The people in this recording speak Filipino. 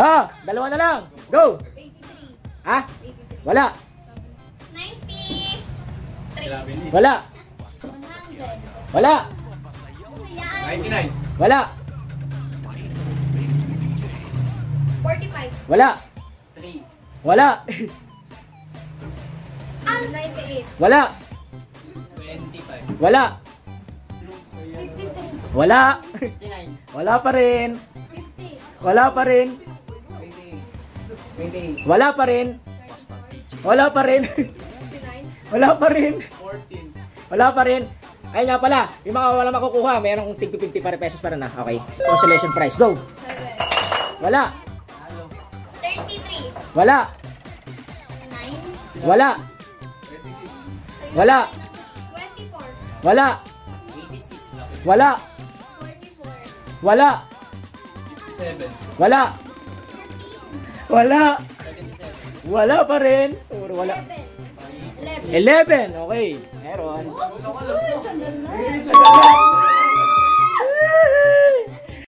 Ah, dalawa na lang. Go. 83. Ha? 83. Wala. 93. Wala. 100. Wala. Ayan. 99. Wala. 45. Wala. 3. Wala. 98. Wala. 25. Wala. 53. Wala. 59. Wala pa rin. 50. Wala pa rin. 28. Wala pa rin. Wala pa rin. 59. Wala pa rin. 14. Wala pa rin. Ay nga pala, yung mga wala makukuha, mayroong tig 50 para pesos para na. Okay. Consolation prize. Go. 7. Wala. 33. Wala. 9. Wala. 36. Wala. 24. Wala. 86. Wala. 44. Wala. 57. Wala. Wala. 77. Wala pa rin. Puro wala. 11. 11. Okay. Meron. Sandal na.